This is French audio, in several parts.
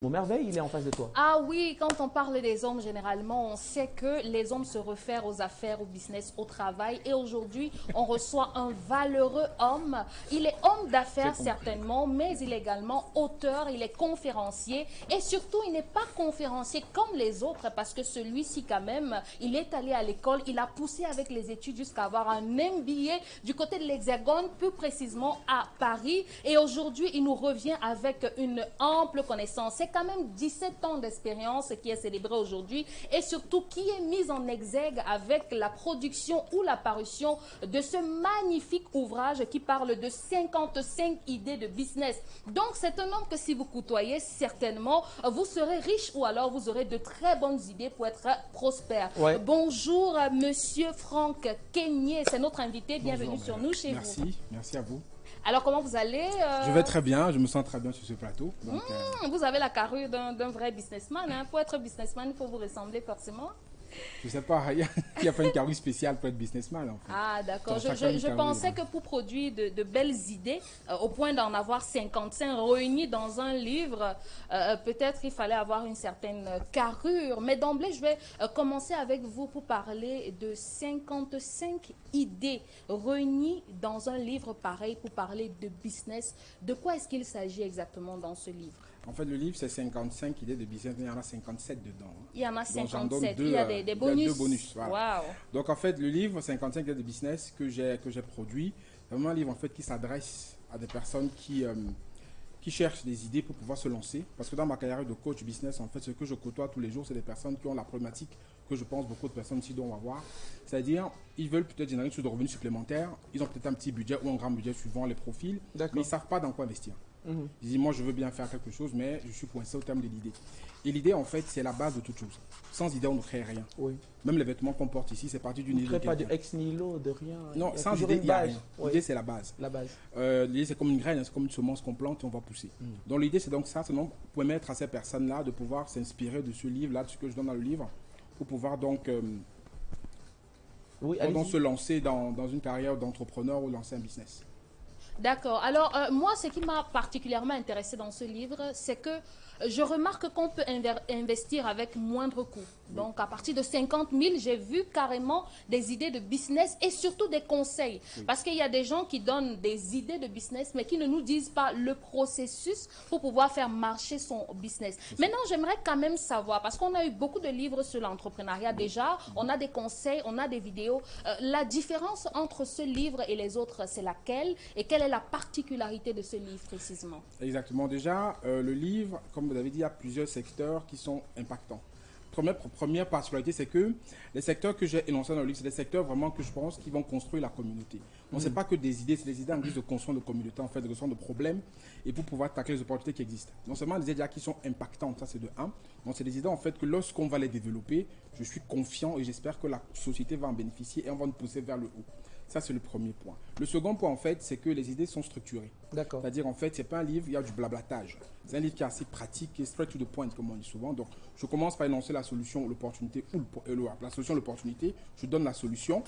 Mon merveille, il est en face de toi. Ah oui, quand on parle des hommes, généralement, on sait que les hommes se réfèrent aux affaires, au business, au travail. Et aujourd'hui, on reçoit un valeureux homme. Il est homme d'affaires, certainement, mais il est également auteur, il est conférencier. Et surtout, il n'est pas conférencier comme les autres, parce que celui-ci, quand même, il est allé à l'école, il a poussé avec les études jusqu'à avoir un MBA du côté de l'Hexagone, plus précisément à Paris. Et aujourd'hui, il nous revient avec une ample connaissance. C'est quand même 17 ans d'expérience qui est célébré aujourd'hui et surtout qui est mise en exergue avec la production ou la parution de ce magnifique ouvrage qui parle de 55 idées de business. Donc c'est un homme que si vous côtoyez, certainement vous serez riche ou alors vous aurez de très bonnes idées pour être prospère. Ouais. Bonjour Monsieur Franck Kenyé, c'est notre invité. Bienvenue Bonjour, sur nous chez merci, vous. merci à vous. Alors comment vous allez Je vais très bien, je me sens très bien sur ce plateau. Donc, Vous avez la carrure d'un vrai businessman. Hein. Pour être businessman, il faut vous ressembler forcément. je ne sais pas, il n'y a pas une carrure spéciale pour être businessman en fait. Ah d'accord, Donc, je pensais que pour produire de belles idées, au point d'en avoir 55 réunies dans un livre, peut-être il fallait avoir une certaine carrure. Mais d'emblée, je vais commencer avec vous pour parler de 55 idées réunies dans un livre pareil pour parler de business. De quoi est-ce qu'il s'agit exactement dans ce livre? En fait, le livre, c'est 55 idées de business, mais il y en a 57 dedans. Il y en a Donc, j'en donne 57, deux, il y a des bonus. il y a deux bonus, voilà. Wow. Donc en fait, le livre 55 idées de business que j'ai produit, c'est vraiment un livre en fait qui s'adresse à des personnes qui cherchent des idées pour pouvoir se lancer. Parce que dans ma carrière de coach business, en fait, ce que je côtoie tous les jours, c'est des personnes qui ont la problématique que je pense beaucoup de personnes ici doivent avoir. C'est-à-dire, ils veulent peut-être générer une source de revenus supplémentaires, ils ont peut-être un petit budget ou un grand budget suivant les profils, mais ils ne savent pas dans quoi investir. Ils disent, moi je veux bien faire quelque chose, mais je suis coincé au terme de l'idée. Et l'idée, en fait, c'est la base de toute chose. Sans idée, on ne crée rien. Oui. Même les vêtements qu'on porte ici, c'est parti d'une On ne idée. crée pas de ex nihilo, de rien. Non, Il y a sans toujours idée, une il n'y a base. rien. Oui. L'idée, c'est la base. La base. L'idée, c'est comme une graine, c'est comme une semence qu'on plante et on va pousser. Donc, l'idée, c'est donc ça, c'est donc pour permettre à ces personnes-là de pouvoir s'inspirer de ce livre-là, de ce que je donne dans le livre, pour pouvoir donc, Oui, donc allez-y. se lancer dans une carrière d'entrepreneur ou lancer un business. D'accord. Alors, moi, ce qui m'a particulièrement intéressé dans ce livre, c'est que je remarque qu'on peut investir avec moindre coût. Donc, à partir de 50 000, j'ai vu carrément des idées de business et surtout des conseils. Oui. Parce qu'il y a des gens qui donnent des idées de business, mais qui ne nous disent pas le processus pour pouvoir faire marcher son business. Maintenant, j'aimerais quand même savoir, parce qu'on a eu beaucoup de livres sur l'entrepreneuriat déjà, on a des conseils, on a des vidéos. La différence entre ce livre et les autres, c'est laquelle? Et quelle est la particularité de ce livre précisément? Exactement. Déjà, le livre, comme vous avez dit, il y a plusieurs secteurs qui sont impactants. Première particularité, c'est que les secteurs que j'ai énoncés dans le livre, c'est des secteurs vraiment que je pense qui vont construire la communauté. Donc, ce n'est pas que des idées, c'est des idées en guise de construire de communauté, en fait, de construire de problèmes et pour pouvoir tacler les opportunités qui existent. Non seulement des idées qui sont impactantes, ça c'est de 1. Donc, c'est des idées en fait que lorsqu'on va les développer, je suis confiant et j'espère que la société va en bénéficier et on va nous pousser vers le haut. Ça, c'est le premier point. Le second point, en fait, c'est que les idées sont structurées. D'accord. C'est-à-dire, en fait, ce n'est pas un livre, il y a du blablatage. C'est un livre qui est assez pratique, qui est straight to the point, comme on dit souvent. Donc, je commence par énoncer la solution, l'opportunité, ou la solution, l'opportunité. Je donne la solution.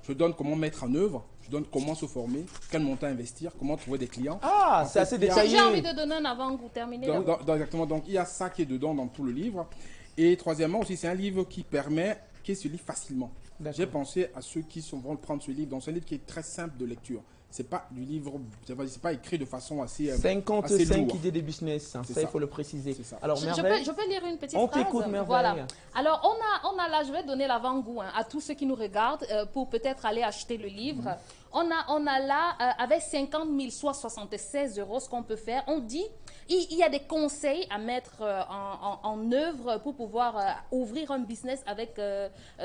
Je donne comment mettre en œuvre. Je donne comment se former, quel montant investir, comment trouver des clients. Ah, En c'est fait, assez il y a- détaillé. J'ai envie de donner un avant-goût, terminer. Exactement. Donc, il y a ça qui est dedans dans tout le livre. Et troisièmement aussi, c'est un livre qui se lit facilement. D'accord. J'ai pensé à ceux qui vont prendre ce livre. Donc, c'est un livre qui est très simple de lecture. C'est pas du livre, c'est pas écrit de façon assez 55 lourde. idées de business, hein. C'est Ça, il ça. faut le préciser. C'est ça. Alors, Je merveille. peux lire une petite On phrase. t'écoute, merveille. Voilà. Alors, on a là, je vais donner l'avant-goût à tous ceux qui nous regardent pour peut-être aller acheter le livre. On a là, avec 50 000, soit 76 euros, ce qu'on peut faire. On dit, il y a des conseils à mettre en œuvre pour pouvoir ouvrir un business avec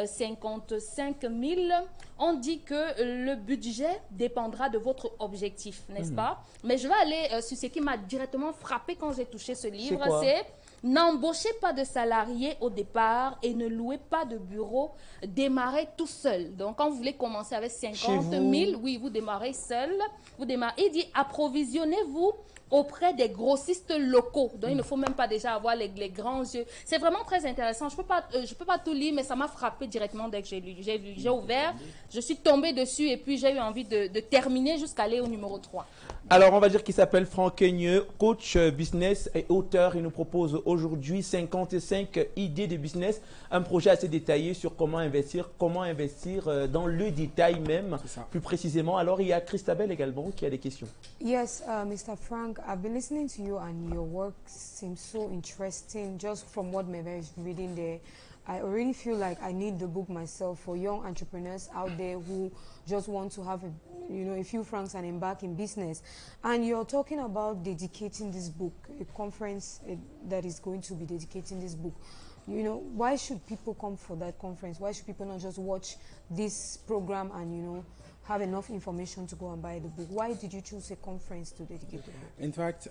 55 000. On dit que le budget dépendra de votre objectif, n'est-ce pas? Mais je vais aller sur ce qui m'a directement frappé quand j'ai touché ce livre. quoi? C'est n'embauchez pas de salariés au départ et ne louez pas de bureau. Démarrez tout seul. Donc, quand vous voulez commencer avec 50 000, oui, vous démarrez seul. Il dit approvisionnez-vous auprès des grossistes locaux. Donc, il ne faut même pas déjà avoir les grands yeux. C'est vraiment très intéressant. Je peux pas tout lire, mais ça m'a frappé directement dès que j'ai lu. J'ai ouvert, je suis tombée dessus et puis j'ai eu envie de terminer jusqu'à aller au numéro 3. Alors, on va dire qu'il s'appelle Franck Keigneux, coach business et auteur. Il nous propose aujourd'hui 55 idées de business, un projet assez détaillé sur comment investir dans le détail même, plus précisément. Alors, il y a Christabel également qui a des questions. Yes, Mr. Frank, I've been listening to you and your work seems so interesting just from what Meve is reading there. I already feel like I need the book myself for young entrepreneurs out there who just want to have a few francs and embark in business. And you're talking about dedicating this book, a conference that is going to be dedicating this book. Why should people come for that conference? Why should people not just watch this program and, have enough information to go and buy the book? Why did you choose a conference to dedicate the book? In fact,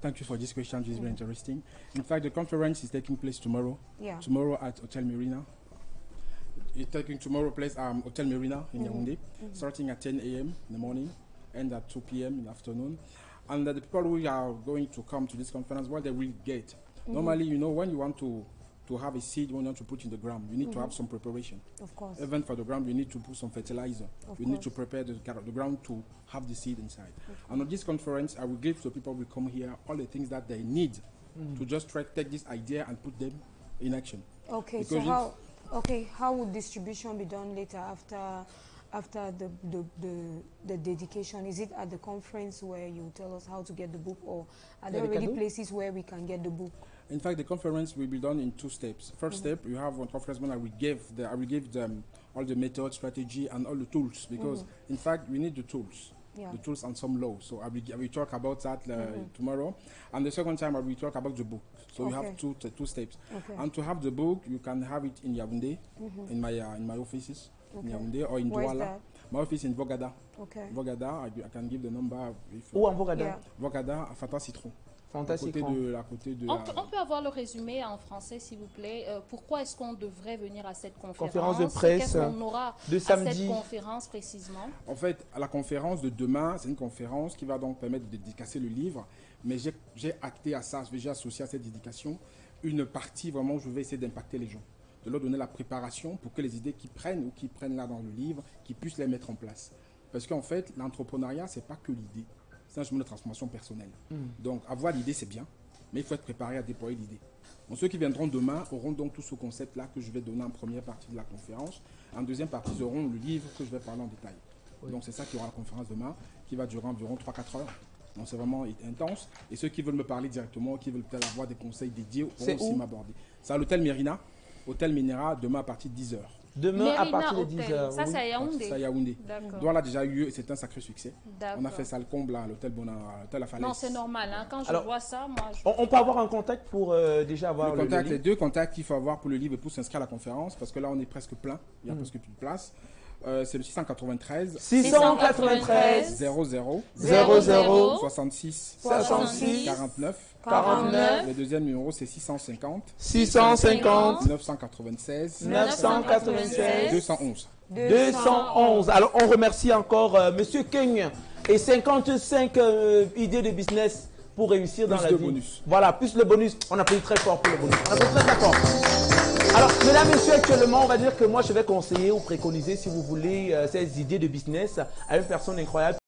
thank you for this question. It's very interesting. In fact, the conference is taking place tomorrow. Yeah. Tomorrow at Hotel Marina. It's taking tomorrow place Hotel Marina in Yaoundé, starting at 10 a.m. in the morning and at 2 p.m. in the afternoon. And the people who are going to come to this conference, what they will get. Normally, when you want to have a seed, when you want to put in the ground, you need to have some preparation. Of course. Even for the ground, you need to put some fertilizer. You need to prepare the ground to have the seed inside. And on this conference, I will give to people who come here all the things that they need to just take this idea and put them in action. Okay, because so how would distribution be done later after the dedication? Is it at the conference where you tell us how to get the book, or are there already places where we can get the book? In fact, the conference will be done in 2 steps. First step, you have one conference when I will give them all the method, strategy, and all the tools, because in fact we need the tools. The tools and some laws. So I will talk about that tomorrow. And the second time I will talk about the book. So you have two steps. And to have the book, you can have it in Yaoundé, in my offices, in Yaoundé or in Douala. My office in Vogada. Vogada, I can give the number. Où en Vogada? Vogada, à Fata Citron. On peut avoir le résumé en français, s'il vous plaît. Pourquoi est-ce qu'on devrait venir à cette conférence? Conférence de presse. Qu'est-ce qu'on aura de samedi. À cette conférence précisément? En fait, à la conférence de demain, c'est une conférence qui va donc permettre de dédicacer le livre. Mais j'ai acté à ça, j'ai associé à cette dédication une partie vraiment où je vais essayer d'impacter les gens, de leur donner la préparation pour que les idées qu'ils prennent là dans le livre, qu'ils puissent les mettre en place. Parce qu'en fait, l'entrepreneuriat, c'est pas que l'idée. C'est un chemin de transformation personnelle. Donc, avoir l'idée, c'est bien, mais il faut être préparé à déployer l'idée. Donc, ceux qui viendront demain auront donc tout ce concept-là que je vais donner en première partie de la conférence. En deuxième partie, ils auront le livre que je vais parler en détail. Donc, c'est ça qui aura la conférence demain, qui va durer environ 3-4 heures. Donc, c'est vraiment intense. Et ceux qui veulent me parler directement, qui veulent peut-être avoir des conseils dédiés, pourront aussi m'aborder. C'est à l'hôtel Mérina, hôtel Ménéra, demain à partir de 10 heures. Demain à partir de 10h. Ça, c'est à Yaoundé. C'est à Yaoundé. Douala a déjà eu lieu et c'est un sacré succès. On a fait ça le comble à l'hôtel La Falaise. Non, c'est normal. Hein. Quand je vois ça, moi... On peut avoir un contact pour déjà avoir le livre. Les 2 contacts qu'il faut avoir pour le livre et pour s'inscrire à la conférence, parce que là, on est presque plein. Il n'y a presque plus de place. C'est le 693 00 66 49. Le deuxième numéro, c'est 650 996 211. Alors, on remercie encore Monsieur Keigneux et 55 idées de business pour réussir dans la vie. Bonus. Voilà, plus le bonus. On applaudit très fort pour le bonus. On applaudit très d'accord. Alors, mesdames et messieurs, actuellement, on va dire que moi, je vais conseiller ou préconiser, si vous voulez, ces idées de business à une personne incroyable.